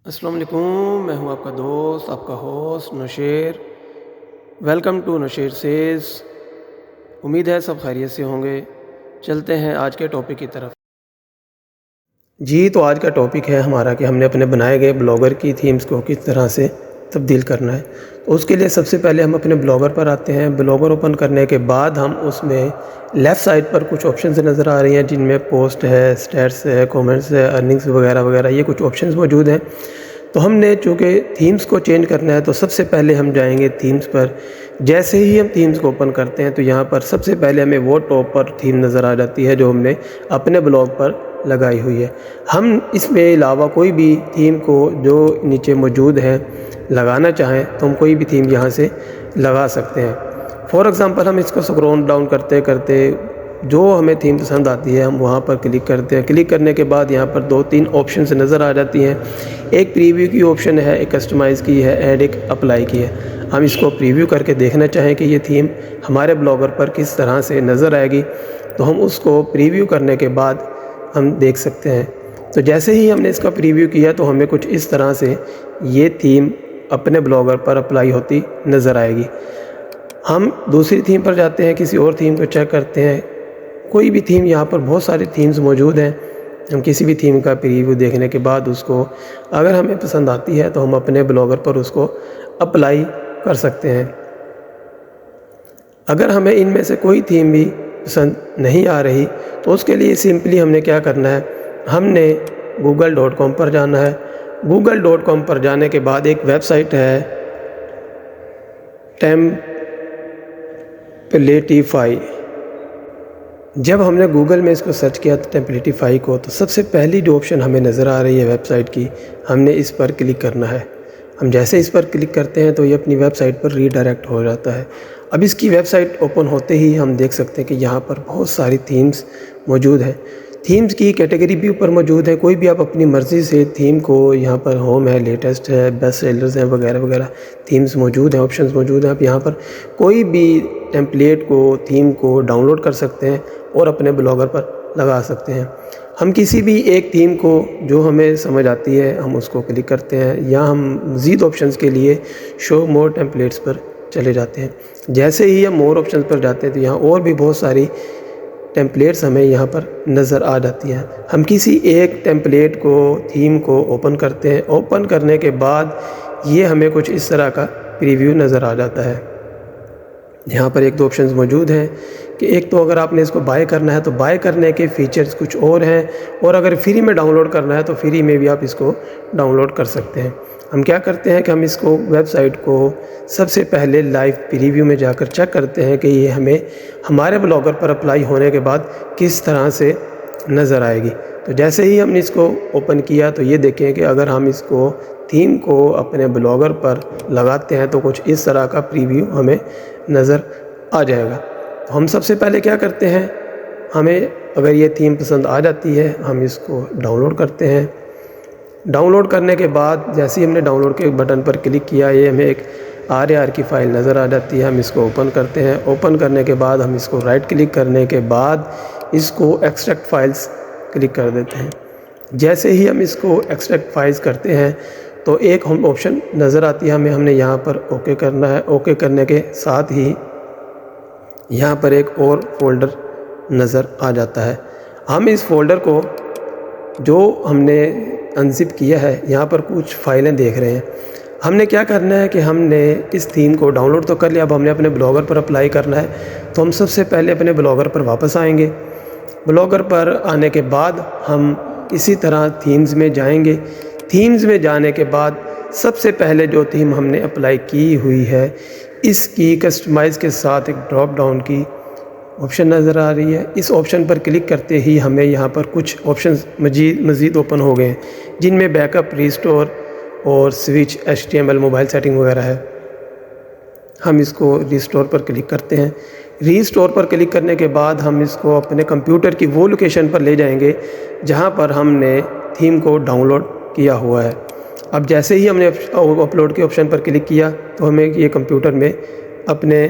अस्सलाम वालेकुम, मैं हूं आपका दोस्त, आपका host Nausher. Welcome to Nausher says. उम्मीद है सब खैरियत से होंगे। चलते हैं आज के टॉपिक की तरफ। जी, तो आज का टॉपिक है हमारा कि हमने अपने बनाए गए ब्लॉगर की थीम्स को किस तरह से तब्दील करना है। तो उसके लिए सबसे पहले हम अपने ब्लॉगर पर आते हैं। ब्लॉगर ओपन करने के बाद हम उसमें लेफ़्ट साइड पर कुछ ऑप्शंस नज़र आ रही हैं, जिनमें पोस्ट है, स्टेट्स है, कमेंट्स है, अर्निंग्स वगैरह वगैरह, ये कुछ ऑप्शंस मौजूद हैं। तो हमने चूँकि थीम्स को चेंज करना है, तो सबसे पहले हम जाएंगे थीम्स पर। जैसे ही हम थीम्स को ओपन करते हैं तो यहाँ पर सबसे पहले हमें वो टॉप पर थीम नज़र आ जाती है जो हमने अपने ब्लॉग पर लगाई हुई है। हम इसमें अलावा कोई भी थीम को जो नीचे मौजूद है लगाना चाहें तो हम कोई भी थीम यहाँ से लगा सकते हैं। फॉर एग्ज़ाम्पल हम इसको स्क्रॉल डाउन करते करते जो हमें थीम पसंद आती है हम वहाँ पर क्लिक करते हैं। क्लिक करने के बाद यहाँ पर 2-3 ऑप्शंस नज़र आ जाती हैं। एक प्रीव्यू की ऑप्शन है, एक कस्टमाइज़ की है, एंड एक अप्लाई की है। हम इसको प्रीव्यू करके देखना चाहें कि ये थीम हमारे ब्लॉगर पर किस तरह से नज़र आएगी, तो हम उसको प्रीव्यू करने के बाद हम देख सकते हैं। तो जैसे ही हमने इसका प्रीव्यू किया तो हमें कुछ इस तरह से ये थीम अपने ब्लॉगर पर अप्लाई होती नज़र आएगी। हम दूसरी थीम पर जाते हैं, किसी और थीम को चेक करते हैं। कोई भी थीम, यहाँ पर बहुत सारी थीम्स मौजूद हैं। हम किसी भी थीम का प्रीव्यू देखने के बाद उसको अगर हमें पसंद आती है तो हम अपने ब्लॉगर पर उसको अप्लाई कर सकते हैं। अगर हमें इनमें से कोई थीम भी पसंद नहीं आ रही तो उसके लिए सिंपली हमने क्या करना है, हमने google.com पर जाना है। google.com पर जाने के बाद एक वेबसाइट है टेम्पलेटिफाई। जब हमने गूगल में इसको सर्च किया तो टेम्पलेटिफाई को, तो सबसे पहली जो ऑप्शन हमें नज़र आ रही है वेबसाइट की, हमने इस पर क्लिक करना है। हम जैसे इस पर क्लिक करते हैं तो ये अपनी वेबसाइट पर रीडायरेक्ट हो जाता है। अब इसकी वेबसाइट ओपन होते ही हम देख सकते हैं कि यहाँ पर बहुत सारी थीम्स मौजूद हैं। थीम्स की कैटेगरी भी ऊपर मौजूद है। कोई भी आप अपनी मर्ज़ी से थीम को, यहाँ पर होम है, लेटेस्ट है, बेस्ट सेलर्स हैं वगैरह वगैरह थीम्स मौजूद हैं, ऑप्शंस मौजूद हैं। आप यहाँ पर कोई भी टेम्पलेट को, थीम को डाउनलोड कर सकते हैं और अपने ब्लॉगर पर लगा सकते हैं। हम किसी भी एक थीम को जो हमें समझ आती है हम उसको क्लिक करते हैं, या हम मज़ीद ऑप्शंस के लिए शो मोर टेम्पलेट्स पर चले जाते हैं। जैसे ही हम मोर ऑप्शंस पर जाते हैं तो यहाँ और भी बहुत सारी टेम्पलेट्स हमें यहाँ पर नज़र आ जाती हैं। हम किसी एक टेम्पलेट को, थीम को ओपन करते हैं। ओपन करने के बाद ये हमें कुछ इस तरह का प्रीव्यू नज़र आ जाता है। यहाँ पर 1-2 ऑप्शंस मौजूद हैं कि एक तो अगर आपने इसको बाय करना है तो बाय करने के फ़ीचर्स कुछ और हैं, और अगर फ्री में डाउनलोड करना है तो फ्री में भी आप इसको डाउनलोड कर सकते हैं। हम क्या करते हैं कि हम इसको वेबसाइट को सबसे पहले लाइव प्रीव्यू में जाकर चेक करते हैं कि ये हमें हमारे ब्लॉगर पर अप्लाई होने के बाद किस तरह से नज़र आएगी। तो जैसे ही हमने इसको ओपन किया तो ये देखें कि अगर हम इसको थीम को अपने ब्लॉगर पर लगाते हैं तो कुछ इस तरह का प्रीव्यू हमें नज़र आ जाएगा। तो हम सबसे पहले क्या करते हैं, हमें अगर ये थीम पसंद आ जाती है हम इसको डाउनलोड करते हैं। डाउनलोड करने के बाद जैसे ही हमने डाउनलोड के बटन पर क्लिक किया, ये हमें एक RAR की फ़ाइल नज़र आ जाती है। हम इसको ओपन करते हैं। ओपन करने के बाद हम इसको राइट क्लिक करने के बाद इसको एक्सट्रैक्ट फाइल्स क्लिक कर देते हैं। जैसे ही हम इसको एक्सट्रैक्ट फाइल्स करते हैं तो एक हम ऑप्शन नज़र आती है हमें, हमने यहाँ पर ओके करना है। ओके करने के साथ ही यहाँ पर एक और फोल्डर नज़र आ जाता है। हम इस फोल्डर को जो हमने अनज़िप किया है, यहाँ पर कुछ फ़ाइलें देख रहे हैं। हमने क्या करना है कि हमने इस थीम को डाउनलोड तो कर लिया, अब हमने अपने ब्लॉगर पर अप्लाई करना है। तो हम सबसे पहले अपने ब्लॉगर पर वापस आएंगे। ब्लॉगर पर आने के बाद हम इसी तरह थीम्स में जाएंगे। थीम्स में जाने के बाद सबसे पहले जो थीम हमने अप्लाई की हुई है, इसकी कस्टमाइज़ के साथ एक ड्रॉप डाउन की ऑप्शन नज़र आ रही है। इस ऑप्शन पर क्लिक करते ही हमें यहाँ पर कुछ ऑप्शंस मज़ीद ओपन हो गए हैं, जिनमें बैकअप, रीस्टोर और स्विच, HTML, मोबाइल सेटिंग वगैरह है। हम इसको रीस्टोर पर क्लिक करते हैं। रीस्टोर पर क्लिक करने के बाद हम इसको अपने कंप्यूटर की वो लोकेशन पर ले जाएंगे जहाँ पर हमने थीम को डाउनलोड किया हुआ है। अब जैसे ही हमने अपलोड के ऑप्शन पर क्लिक किया तो हमें ये कंप्यूटर में अपने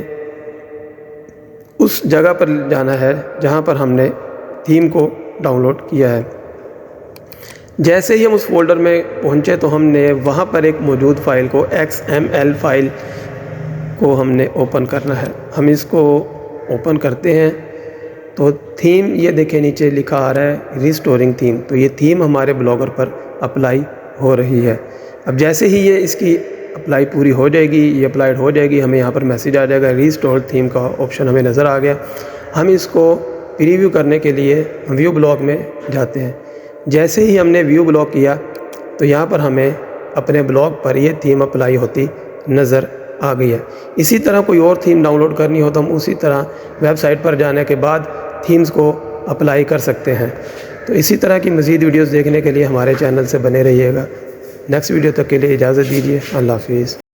उस जगह पर जाना है जहाँ पर हमने थीम को डाउनलोड किया है। जैसे ही हम उस फोल्डर में पहुँचे तो हमने वहाँ पर एक मौजूद फ़ाइल को XML फ़ाइल को हमने ओपन करना है। हम इसको ओपन करते हैं तो थीम ये देखें नीचे लिखा आ रहा है रिस्टोरिंग थीम, तो ये थीम हमारे ब्लॉगर पर अप्लाई हो रही है। अब जैसे ही ये इसकी अप्लाई पूरी हो जाएगी, ये अप्लाइड हो जाएगी, हमें यहाँ पर मैसेज आ जाएगा रिस्टोर थीम का ऑप्शन हमें नज़र आ गया। हम इसको प्रीव्यू करने के लिए व्यू ब्लॉग में जाते हैं। जैसे ही हमने व्यू ब्लॉग किया तो यहाँ पर हमें अपने ब्लॉग पर ये थीम अप्लाई होती नज़र आ गई है। इसी तरह कोई और थीम डाउनलोड करनी हो तो हम उसी तरह वेबसाइट पर जाने के बाद थीम्स को अप्लाई कर सकते हैं। तो इसी तरह की मज़ीद वीडियोस देखने के लिए हमारे चैनल से बने रहिएगा। नेक्स्ट वीडियो तक के लिए इजाज़त दीजिए। अल्लाह हाफ़िज़।